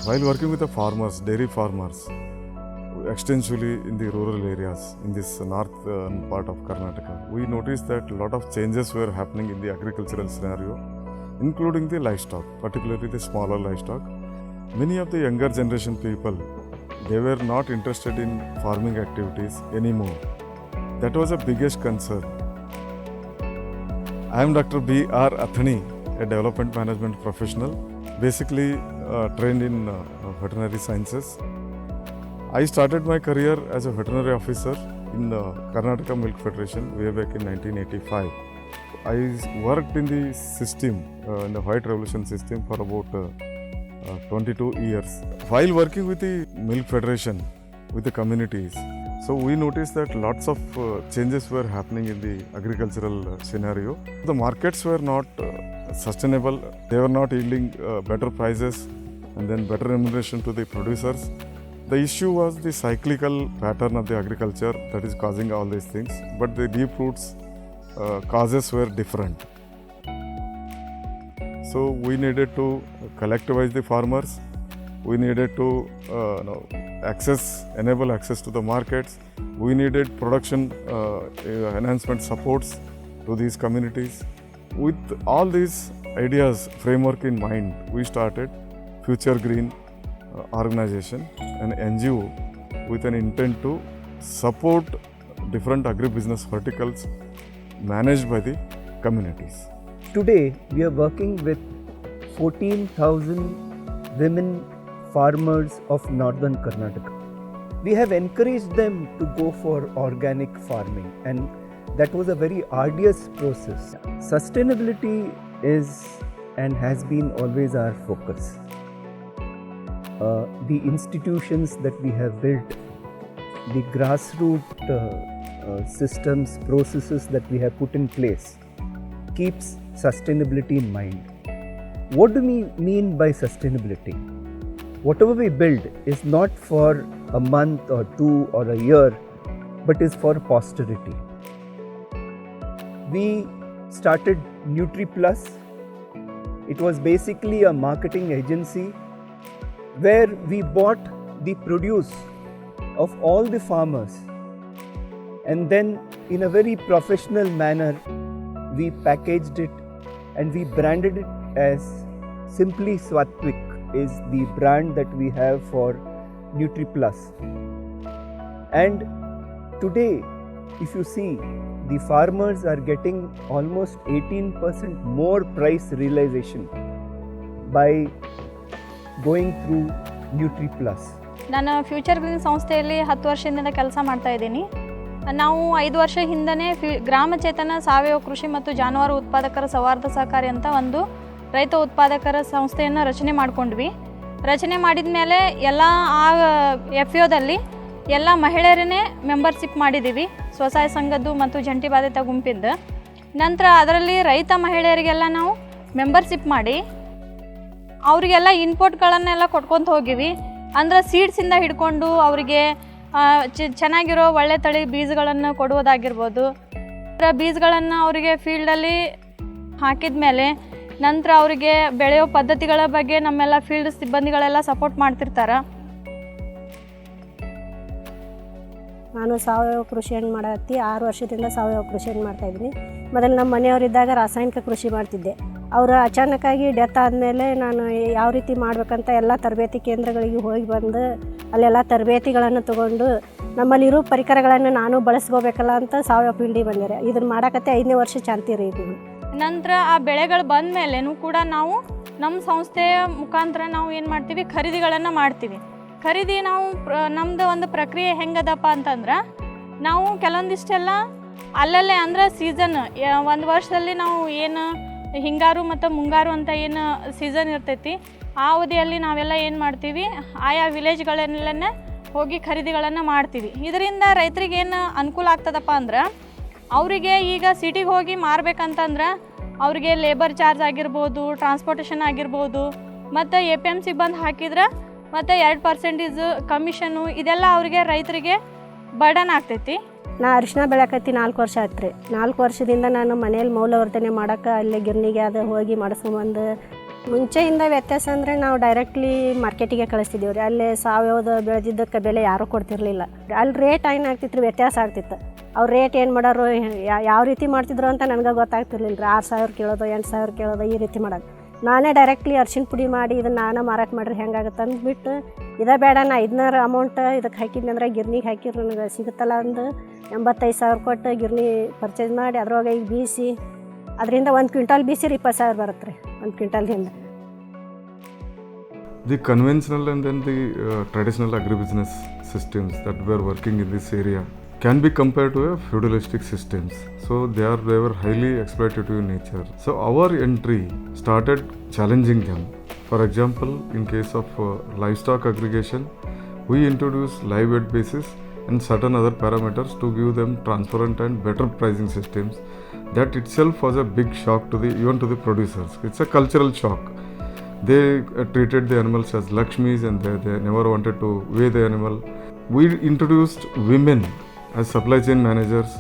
While working with the farmers, dairy farmers, extensively in the rural areas in this northern part of Karnataka, we noticed that a lot of changes were happening in the agricultural scenario, including the livestock, particularly the smaller livestock. Many of the younger generation people, they were not interested in farming activities anymore. That was the biggest concern. I am Dr. B.R. Athani, a development management professional, basically trained in veterinary sciences. I started my career as a veterinary officer in Karnataka Milk Federation way back in 1985. I worked in the system, in the White Revolution system for about 22 years. While working with the Milk Federation, with the communities, so we noticed that lots of changes were happening in the agricultural scenario. The markets were not sustainable, they were not yielding better prices and then better remuneration to the producers. The issue was the cyclical pattern of the agriculture that is causing all these things, but the deep roots causes were different. So we needed to collectivize the farmers, we needed to enable access to the markets, we needed production enhancement supports to these communities. With all these ideas, framework in mind, we started Future Green organization, an NGO with an intent to support different agribusiness verticals managed by the communities. Today we are working with 14,000 women farmers of northern Karnataka. We have encouraged them to go for organic farming, and that was a very arduous process. Sustainability is and has been always our focus. The institutions that we have built, the grassroots systems, processes that we have put in place keeps sustainability in mind. What do we mean by sustainability? Whatever we build is not for a month or two or a year, but is for posterity. We started NutriPlus. It was basically a marketing agency where we bought the produce of all the farmers, and then in a very professional manner we packaged it and we branded it as Simply Swatvik is the brand that we have for NutriPlus. And today, if you see, the farmers are getting almost 18% more price realization by going through NutriPlus. ನಾನು future green ಸಂಸ್ಥೆಯಲ್ಲಿ 10 ವರ್ಷದಿಂದ ಕೆಲಸ ಮಾಡ್ತಾ ಇದ್ದೀನಿ. ನಾವು 5 ವರ್ಷ ಹಿಂದನೇ ಗ್ರಾಮ ಚೇತನ ಸಾವಯವ ಕೃಷಿ ಮತ್ತು ಜಾನುವಾರು ಉತ್ಪಾದಕರ ಸೌಹಾರ್ದ ಸಹಕಾರಿ ಅಂತ ಒಂದು ರೈತ ಉತ್ಪಾದಕರ ಸಂಸ್ಥೆಯನ್ನು ರಚನೆ ಮಾಡಿಕೊಂಡ್ವಿ. ರಚನೆ ಮಾಡಿದ ಮೇಲೆ ಎಲ್ಲ ಆ FAOದಲ್ಲಿ ಎಲ್ಲ ಮಹಿಳೆಯರನ್ನೇ ಮೆಂಬರ್ಶಿಪ್ ಮಾಡಿದ್ದೀವಿ, ಸ್ವಸಹಾಯ ಸಂಘದ್ದು ಮತ್ತು ಜಂಟಿ ಬಾಧ್ಯತಾ ಗುಂಪಿಂದ. ನಂತರ ಅದರಲ್ಲಿ ರೈತ ಮಹಿಳೆಯರಿಗೆಲ್ಲ ನಾವು ಮೆಂಬರ್ಶಿಪ್ ಮಾಡಿ ಅವರಿಗೆಲ್ಲ ಇನ್ಪುಟ್ಗಳನ್ನೆಲ್ಲ ಕೊಟ್ಕೊತ ಹೋಗಿವಿ. ಅಂದ್ರೆ ಸೀಡ್ಸಿಂದ ಹಿಡ್ಕೊಂಡು ಅವರಿಗೆ ಚೆನ್ನಾಗಿರೋ ಒಳ್ಳೆ ತಳಿ ಬೀಜಗಳನ್ನು ಕೊಡುವುದಾಗಿರ್ಬೋದು. ಬೀಜಗಳನ್ನು ಅವರಿಗೆ ಫೀಲ್ಡಲ್ಲಿ ಹಾಕಿದ ಮೇಲೆ ನಂತರ ಅವರಿಗೆ ಬೆಳೆಯೋ ಪದ್ಧತಿಗಳ ಬಗ್ಗೆ ನಮ್ಮೆಲ್ಲ ಫೀಲ್ಡ್ ಸಿಬ್ಬಂದಿಗಳೆಲ್ಲ ಸಪೋರ್ಟ್ ಮಾಡ್ತಿರ್ತಾರೆ. ನಾನು ಸಾವಯವ ಕೃಷಿಯನ್ನು ಮಾಡತ್ತಿ 6 ವರ್ಷದಿಂದ ಸಾವಯವ ಕೃಷಿಯನ್ನು ಮಾಡ್ತಾಯಿದ್ದೀನಿ. ಮೊದಲು ನಮ್ಮ ಮನೆಯವರಿದ್ದಾಗ ರಾಸಾಯನಿಕ ಕೃಷಿ ಮಾಡ್ತಿದ್ದೆ. ಅವರು ಅಚಾನಕ್ಕಾಗಿ ಡೆತ್ ಆದಮೇಲೆ ನಾನು ಯಾವ ರೀತಿ ಮಾಡಬೇಕಂತ ಎಲ್ಲ ತರಬೇತಿ ಕೇಂದ್ರಗಳಿಗೆ ಹೋಗಿ ಬಂದು ಅಲ್ಲೆಲ್ಲ ತರಬೇತಿಗಳನ್ನು ತೊಗೊಂಡು ನಮ್ಮಲ್ಲಿರೋ ಪರಿಕರಗಳನ್ನು ನಾನು ಬಳಸ್ಕೋಬೇಕಲ್ಲ ಅಂತ ಸಾವಯವ ಫೀಲ್ಡಿಗೆ ಬಂದಿದ್ದಾರೆ. ಇದನ್ನು ಮಾಡೋಕತ್ತೆ 5ನೇ ವರ್ಷ ಚಾಲ್ತಿ ರೀ. ನಂತರ ಆ ಬೆಳೆಗಳು ಬಂದ ಮೇಲೇನೂ ಕೂಡ ನಾವು ನಮ್ಮ ಸಂಸ್ಥೆಯ ಮುಖಾಂತರ ನಾವು ಏನು ಮಾಡ್ತೀವಿ, ಖರೀದಿಗಳನ್ನು ಮಾಡ್ತೀವಿ. ಖರೀದಿ ನಾವು ನಮ್ಮದು ಒಂದು ಪ್ರಕ್ರಿಯೆ ಹೆಂಗದಪ್ಪ ಅಂತಂದ್ರೆ ನಾವು ಕೆಲವೊಂದಿಷ್ಟೆಲ್ಲ ಅಲ್ಲಲ್ಲೇ ಅಂದ್ರೆ ಸೀಸನ್ ಒಂದು ವರ್ಷದಲ್ಲಿ ನಾವು ಏನು ಹಿಂಗಾರು ಮತ್ತು ಮುಂಗಾರು ಅಂತ ಏನು ಸೀಸನ್ ಇರ್ತೈತಿ ಆ ಅವಧಿಯಲ್ಲಿ ನಾವೆಲ್ಲ ಏನು ಮಾಡ್ತೀವಿ ಆಯಾ ವಿಲೇಜ್ಗಳನ್ನೆಲ್ಲ ಹೋಗಿ ಖರೀದಿಗಳನ್ನು ಮಾಡ್ತೀವಿ. ಇದರಿಂದ ರೈತರಿಗೆ ಏನು ಅನುಕೂಲ ಆಗ್ತದಪ್ಪ ಅಂದ್ರೆ ಅವರಿಗೆ ಈಗ ಸಿಟಿಗೆ ಹೋಗಿ ಮಾರಬೇಕಂತಂದ್ರೆ ಅವ್ರಿಗೆ ಲೇಬರ್ ಚಾರ್ಜ್ ಆಗಿರ್ಬೋದು, ಟ್ರಾನ್ಸ್ಪೋರ್ಟೇಷನ್ ಆಗಿರ್ಬೋದು, ಮತ್ತು APMC ಬಂದು ಹಾಕಿದ್ರೆ ಮತ್ತು 2% ಕಮಿಷನು ಇದೆಲ್ಲ ಅವರಿಗೆ ರೈತರಿಗೆ ಬರ್ಡನ್ ಆಗ್ತೈತಿ. ನಾ ಅರಿಶಿನ ಬೆಳೆಯಕತ್ತಿ 4 ವರ್ಷ ಆಯ್ತು ರೀ. 4 ವರ್ಷದಿಂದ ನಾನು ಮನೇಲಿ ಮೌಲ್ಯವರ್ಧನೆ ಮಾಡೋಕೆ ಅಲ್ಲೇ ಗಿರ್ನಿಗೆ ಅದು ಹೋಗಿ ಮಾಡಿಸ್ಕೊಂಬಂದು ಮುಂಚೆಯಿಂದ ವ್ಯತ್ಯಾಸ ಅಂದರೆ ನಾವು ಡೈರೆಕ್ಟ್ಲಿ ಮಾರ್ಕೆಟಿಗೆ ಕಳಿಸ್ತಿದ್ದೀವಿ ರೀ. ಅಲ್ಲೇ ಸಾವಯವದ ಬೆಳೆದಿದ್ದಕ್ಕೆ ಬೆಲೆ ಯಾರೂ ಕೊಡ್ತಿರ್ಲಿಲ್ಲ. ಅಲ್ಲಿ ರೇಟ್ ಏನಾಗ್ತಿತ್ತು ರೀ, ವ್ಯತ್ಯಾಸ ಆಗ್ತಿತ್ತು. ಅವ್ರು ರೇಟ್ ಏನು ಮಾಡೋರು, ಯಾವ ರೀತಿ ಮಾಡ್ತಿದ್ರು ಅಂತ ನನಗೆ ಗೊತ್ತಾಗ್ತಿರ್ಲಿಲ್ಲ ರೀ. 6,000 ಕೇಳೋದು, 8,000 ಕೇಳೋದು, ಈ ರೀತಿ ಮಾಡೋದು. ನಾನೇ ಡೈರೆಕ್ಟ್ಲಿ ಅರ್ಶಿನ ಪುಡಿ ಮಾಡಿ ಇದನ್ನು ನಾನೇ ಮಾರಾಟ ಮಾಡಿರಿ ಹೆಂಗಾಗುತ್ತೆ ಅಂದ್ಬಿಟ್ಟು ಇದೇ ಬೇಡ ನಾ ಇದನ್ನ ಅಮೌಂಟ್ ಇದಕ್ಕೆ ಹಾಕಿದ್ನಂದ್ರೆ ಗಿರ್ನಿಗೆ ಹಾಕಿದ್ರೆ ನನಗೆ ಸಿಗುತ್ತಲ್ಲ ಅಂದು 85,000 ಕೊಟ್ಟು ಗಿರ್ನಿ ಪರ್ಚೇಸ್ ಮಾಡಿ ಅದ್ರೊಳಗೆ ಈಗ ಬೀಸಿ ಅದರಿಂದ 1 ಕ್ವಿಂಟಲ್ ಬೀಸಿರಿ 20,000 ಬರುತ್ತೆ ರೀ 1 ಕ್ವಿಂಟಲ್ದಿಂದ. The conventional and then the traditional agribusiness systems that were working in this area can be compared to a feudalistic systems. So they were highly exploitative in nature. So our entry started challenging them. For example, in case of livestock aggregation, we introduced live weight basis and certain other parameters to give them transparent and better pricing systems. That itself was a big shock to even to the producers. It's a cultural shock. They treated the animals as Lakshmis and they never wanted to weigh the animal. We introduced women as supply chain managers,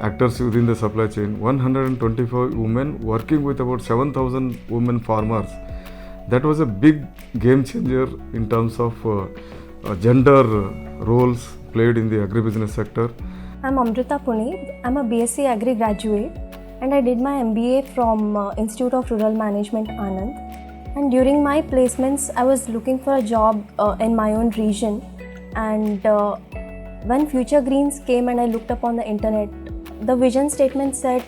actors within the supply chain. 125 women working with about 7,000 women farmers. That was a big game changer in terms of gender roles played in the agribusiness sector. I'm Amrita Puneet. I'm a BSc Agri graduate and I did my MBA from Institute of Rural Management, Anand. And during my placements, I was looking for a job in my own region. And when Future Greens came and I looked up on the internet, the vision statement said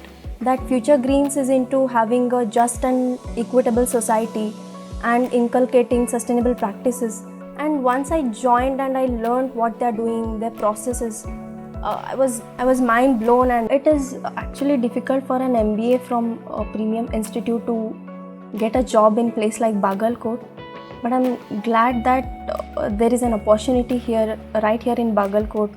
that Future Greens is into having a just and equitable society and inculcating sustainable practices. And once I joined and I learned what they're doing, their processes, I was mind blown. And it is actually difficult for an MBA from a premium institute to get a job in place like Bagalkot. But I'm glad that there is an opportunity here, right here in Bagalkot.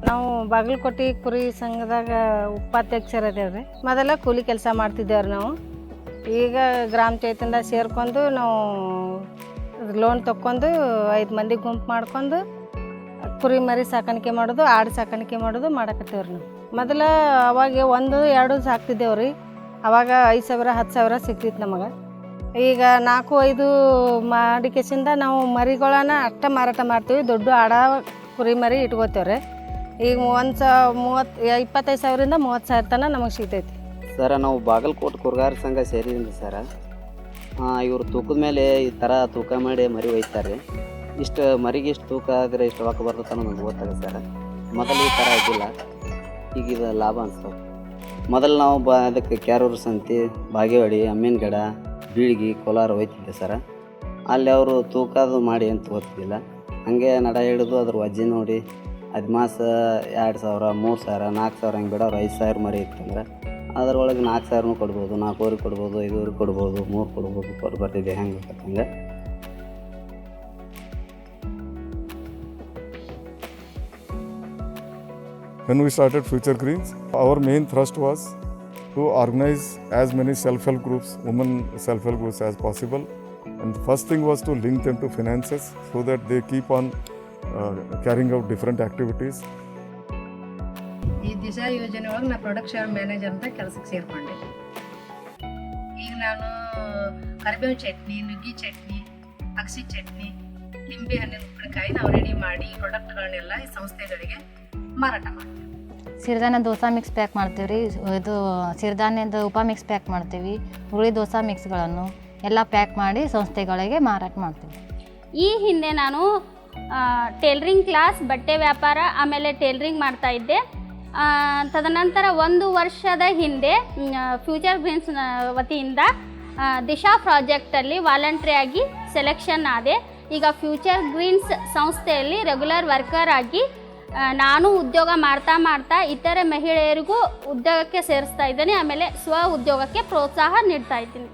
ನಾವು ಬಾಗಲಕೋಟೆ ಕುರಿ ಸಂಘದಾಗ ಉಪಾಧ್ಯಕ್ಷರದೇವ್ರಿ ರೀ. ಮೊದಲ ಕೂಲಿ ಕೆಲಸ ಮಾಡ್ತಿದ್ದೇವ್ರಿ ನಾವು. ಈಗ ಗ್ರಾಮ ಚೈತನ್ಯದ ಸೇರ್ಕೊಂಡು ನಾವು ಲೋನ್ ತೊಗೊಂಡು 5 ಮಂದಿ ಗುಂಪು ಮಾಡ್ಕೊಂಡು ಕುರಿ ಮರಿ ಸಾಕಾಣಿಕೆ ಮಾಡೋದು, ಆಡು ಸಾಕಾಣಿಕೆ ಮಾಡೋದು ಮಾಡಕತ್ತೇವ್ರಿ ನಾವು. ಮೊದಲ ಅವಾಗ 1-2 ಸಾಕ್ತಿದ್ದೇವ್ರಿ. ಅವಾಗ 5,000 10,000 ಸಿಗ್ತಿತ್ತು ನಮಗೆ. ಈಗ 4-5 ಮಾಡಿಕೆಸಿಂದ ನಾವು ಮರಿಗಳನ್ನ ಅಷ್ಟೇ ಮಾರಾಟ ಮಾಡ್ತೀವಿ. ದೊಡ್ಡ ಆಡ ಕುರಿ ಮರಿ ಇಟ್ಕೋತೇವ್ರಿ. ಈಗ 25,000ರಿಂದ 30,000 ತನಕ ನಮಗೆ ಸಿಗ್ತೈತಿ. ಸರ ನಾವು ಬಾಗಲಕೋಟೆ ಕುರುಗಾರ ಸಂಘ ಸೇರಿದ್ವಿ ಸರ. ಇವರು ತೂಕದ ಮೇಲೆ ಈ ಥರ ತೂಕ ಮಾಡಿ ಮರಿ ಒಯ್ತಾರೆ. ಇಷ್ಟು ಮರಿಗೆ ಇಷ್ಟು ತೂಕ ಆದರೆ ಇಷ್ಟು ರೊಕ್ಕ ಬರ್ತದೆ ಅನ್ನೋದು ನಮ್ಗೆ ಗೊತ್ತಾಗುತ್ತೆ ಸರ. ಮೊದಲು ಈ ಥರ ಇದ್ದಿಲ್ಲ, ಈಗ ಇದು ಲಾಭ ಅನಿಸ್ತದೆ. ಮೊದಲು ನಾವು ಅದಕ್ಕೆ ಕ್ಯಾರೂರು ಸಂತಿ, ಬಾಗೇವಾಡಿ, ಅಮ್ಮಿನಗಡ, ಬೀಳ್ಗಿ, ಕೋಲಾರ ಒಯ್ತಿದ್ದೆ ಸರ. ಅಲ್ಲಿ ಅವರು ತೂಕದು ಮಾಡಿ ಅಂತ ಗೊತ್ತಿದ್ದಿಲ್ಲ. ಹಾಗೆ ನಡ ಹಿಡಿದು ಅದ್ರ ವಜ್ಜೆ ನೋಡಿ ಅದ್ಮಾಸ 2,000, 3,000, 4,000 ಹಂಗೆ ಬಿಡೋರು. 5,000 ಮರಿ ಇತ್ತಂದ್ರೆ ಅದರೊಳಗೆ 4,000 ಕೊಡ್ಬೋದು, 4,000 ಕೊಡ್ಬೋದು, 5,000 ಕೊಡ್ಬೋದು, 3 ಕೊಡ್ಬೋದು, ಬರ್ತಿದ್ದೆ ಹೆಂಗೆ ಬೇಕಂಗೆ. When we started Future Greens, our main thrust was to organize as many self-help groups, women self-help groups as possible. And the first thing was to link them to finances so that they keep on carrying out different activities. ಈ ದಿಶಾ ಯೋಜನೆ ಒಳಗೆ ನಾನು production manager ಅಂತ ಕೆಲಸಕ್ಕೆ ಸೇರಿಕೊಂಡೆ. ಈಗ ನಾನು ಕರಿಬೇವು ಚಟ್ನಿ, ನುಗ್ಗಿ ಚಟ್ನಿ, ಅಗಸಿ ಚಟ್ನಿ, ನಿಂಬೆ ಹಣ್ಣಿನ ಉಪ್ಪಿನಕಾಯಿ ನಾವು ರೆಡಿ ಮಾಡಿ ಪ್ರಾಡಕ್ಟ್ಗಳನ್ನೆಲ್ಲ ಈ ಸಂಸ್ಥೆಗಳಿಗೆ ಮಾರಾಟ ಮಾಡ್ತೀವಿ. ಸಿರಿಧಾನ್ಯ ದೋಸೆ ಮಿಕ್ಸ್ ಪ್ಯಾಕ್ ಮಾಡ್ತೀವಿ ರೀ. ಇದು ಸಿರಿಧಾನ್ಯದ ಉಪ ಮಿಕ್ಸ್ ಪ್ಯಾಕ್ ಮಾಡ್ತೀವಿ. ಹುಳಿ ದೋಸೆ ಮಿಕ್ಸ್ಗಳನ್ನು ಎಲ್ಲ ಪ್ಯಾಕ್ ಮಾಡಿ ಸಂಸ್ಥೆಗಳಿಗೆ ಮಾರಾಟ ಮಾಡ್ತೀವಿ. ಈ ಹಿಂದೆ ನಾನು ಟೇಲರಿಂಗ್ ಕ್ಲಾಸ್, ಬಟ್ಟೆ ವ್ಯಾಪಾರ, ಆಮೇಲೆ ಟೇಲರಿಂಗ್ ಮಾಡ್ತಾಯಿದ್ದೆ. ತದನಂತರ 1 ವರ್ಷದ ಹಿಂದೆ ಫ್ಯೂಚರ್ ಗ್ರೀನ್ಸ್ ವತಿಯಿಂದ ದಿಶಾ ಪ್ರಾಜೆಕ್ಟಲ್ಲಿ ವಾಲಂಟ್ರಿಯಾಗಿ ಸೆಲೆಕ್ಷನ್ ಆದೆ. ಈಗ ಫ್ಯೂಚರ್ ಗ್ರೀನ್ಸ್ ಸಂಸ್ಥೆಯಲ್ಲಿ ರೆಗ್ಯುಲರ್ ವರ್ಕರ್ ಆಗಿ ನಾನು ಉದ್ಯೋಗ ಮಾಡ್ತಾ ಇತರೆ ಮಹಿಳೆಯರಿಗೂ ಉದ್ಯೋಗಕ್ಕೆ ಸೇರಿಸ್ತಾ ಇದ್ದೇನೆ. ಆಮೇಲೆ ಸ್ವ ಉದ್ಯೋಗಕ್ಕೆ ಪ್ರೋತ್ಸಾಹ ನೀಡ್ತಾ ಇದ್ದೀನಿ.